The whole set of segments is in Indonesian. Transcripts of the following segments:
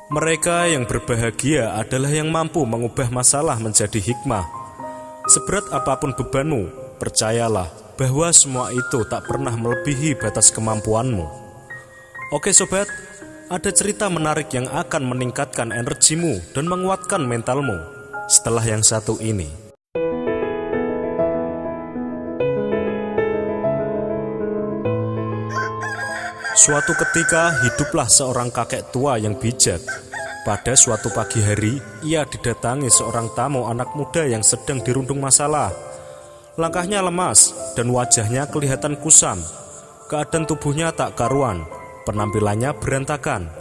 Mereka yang berbahagia adalah yang mampu mengubah masalah menjadi hikmah. Seberat apapun bebanmu, percayalah bahwa semua itu tak pernah melebihi batas kemampuanmu. Oke sobat, ada cerita menarik yang akan meningkatkan energimu dan menguatkan mentalmu setelah yang satu ini. Suatu ketika hiduplah seorang kakek tua yang bijak. Pada suatu pagi hari, ia didatangi seorang tamu anak muda yang sedang dirundung masalah. Langkahnya lemas dan wajahnya kelihatan kusam. Keadaan tubuhnya tak karuan, penampilannya berantakan.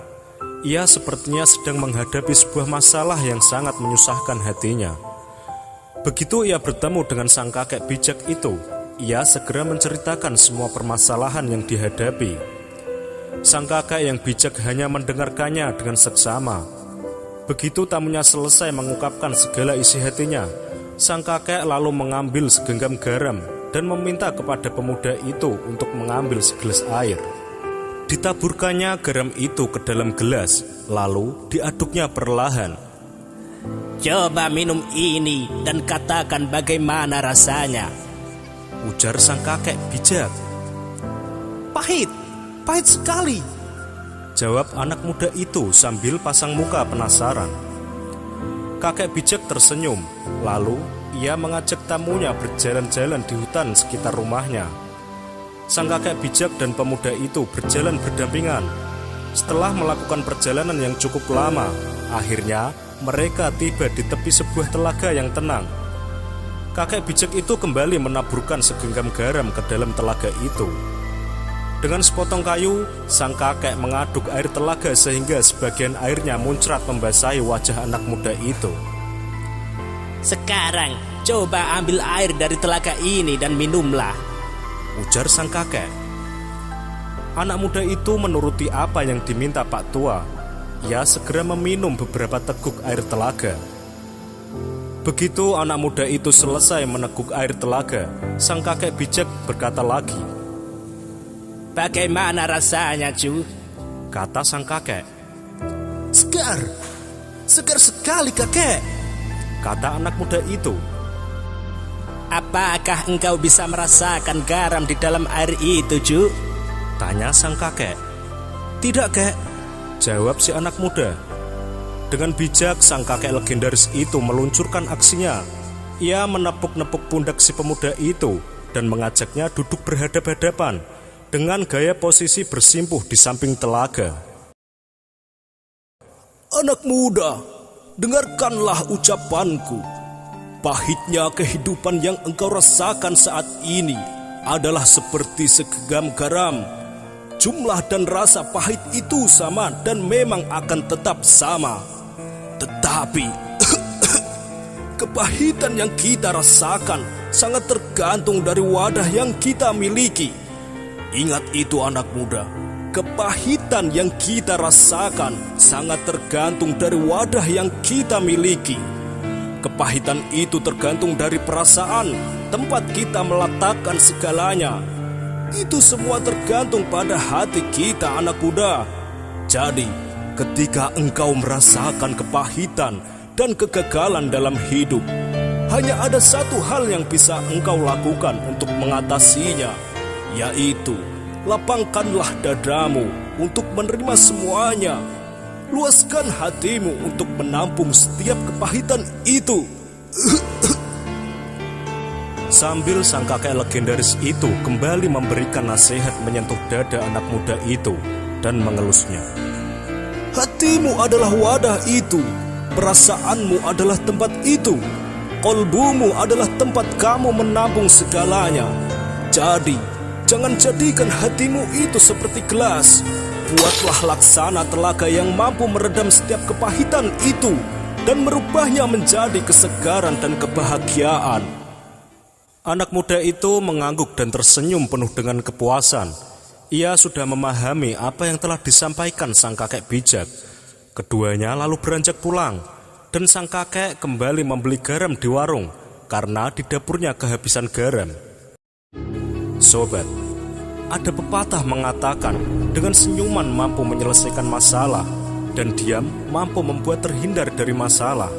Ia sepertinya sedang menghadapi sebuah masalah yang sangat menyusahkan hatinya. Begitu ia bertemu dengan sang kakek bijak itu, ia segera menceritakan semua permasalahan yang dihadapi. Sang kakek yang bijak hanya mendengarkannya dengan seksama. Begitu tamunya selesai mengungkapkan segala isi hatinya, sang kakek lalu mengambil segenggam garam dan meminta kepada pemuda itu untuk mengambil segelas air. Ditaburkannya garam itu ke dalam gelas, lalu diaduknya perlahan. "Coba minum ini dan katakan bagaimana rasanya," ujar sang kakek bijak. Pahit sekali," jawab anak muda itu sambil pasang muka penasaran. Kakek bijak tersenyum, lalu ia mengajak tamunya berjalan-jalan di hutan sekitar rumahnya. Sang kakek bijak dan pemuda itu berjalan berdampingan. Setelah melakukan perjalanan yang cukup lama, akhirnya mereka tiba di tepi sebuah telaga yang tenang. Kakek bijak itu kembali menaburkan segenggam garam ke dalam telaga itu. Dengan sepotong kayu, sang kakek mengaduk air telaga sehingga sebagian airnya muncrat membasahi wajah anak muda itu. "Sekarang coba ambil air dari telaga ini dan minumlah," ujar sang kakek. Anak muda itu menuruti apa yang diminta Pak Tua. Ia segera meminum beberapa teguk air telaga. Begitu anak muda itu selesai meneguk air telaga, sang kakek bijak berkata lagi, "Bagaimana rasanya, Cu?" kata sang kakek. Segar sekali kakek," kata anak muda itu. "Apakah engkau bisa merasakan garam di dalam air itu, Cu?" tanya sang kakek. "Tidak kek," jawab si anak muda. Dengan bijak sang kakek legendaris itu meluncurkan aksinya. Ia menepuk-nepuk pundak si pemuda itu dan mengajaknya duduk berhadap-hadapan dengan gaya posisi bersimpuh di samping telaga. "Anak muda, dengarkanlah ucapanku. Pahitnya kehidupan yang engkau rasakan saat ini adalah seperti segenggam garam. Jumlah dan rasa pahit itu sama dan memang akan tetap sama. Tetapi kepahitan yang kita rasakan sangat tergantung dari wadah yang kita miliki. Ingat itu anak muda, kepahitan yang kita rasakan sangat tergantung dari wadah yang kita miliki. Kepahitan itu tergantung dari perasaan, tempat kita meletakkan segalanya. Itu semua tergantung pada hati kita anak muda. Jadi, ketika engkau merasakan kepahitan dan kegagalan dalam hidup, hanya ada satu hal yang bisa engkau lakukan untuk mengatasinya, yaitu lapangkanlah dadamu untuk menerima semuanya. Luaskan hatimu untuk menampung setiap kepahitan itu." Sambil sang kakek legendaris itu kembali memberikan nasihat menyentuh dada anak muda itu dan mengelusnya. "Hatimu adalah wadah itu, perasaanmu adalah tempat itu, kolbumu adalah tempat kamu menampung segalanya. Jadi, jangan jadikan hatimu itu seperti gelas. Buatlah laksana telaga yang mampu meredam setiap kepahitan itu dan merubahnya menjadi kesegaran dan kebahagiaan." Anak muda itu mengangguk dan tersenyum penuh dengan kepuasan. Ia sudah memahami apa yang telah disampaikan sang kakek bijak. Keduanya lalu beranjak pulang, dan sang kakek kembali membeli garam di warung karena di dapurnya kehabisan garam. Sobat, ada pepatah mengatakan dengan senyuman mampu menyelesaikan masalah, dan diam mampu membuat terhindar dari masalah.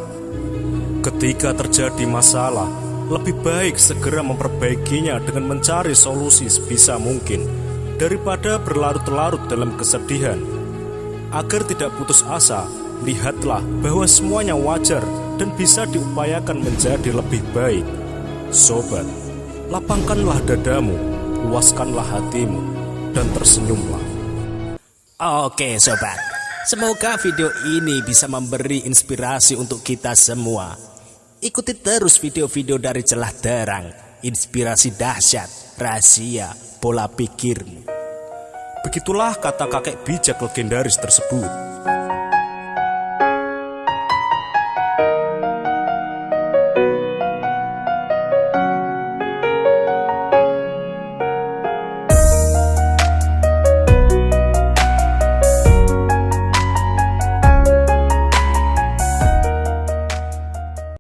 Ketika terjadi masalah, lebih baik segera memperbaikinya dengan mencari solusi sebisa mungkin daripada berlarut-larut dalam kesedihan. Agar tidak putus asa, lihatlah bahwa semuanya wajar dan bisa diupayakan menjadi lebih baik. Sobat, lapangkanlah dadamu, luaskanlah hatimu, dan tersenyumlah. Oke sobat, semoga video ini bisa memberi inspirasi untuk kita semua. Ikuti terus video-video dari Celah Terang, inspirasi dahsyat, rahasia, pola pikirmu. Begitulah kata kakek bijak legendaris tersebut.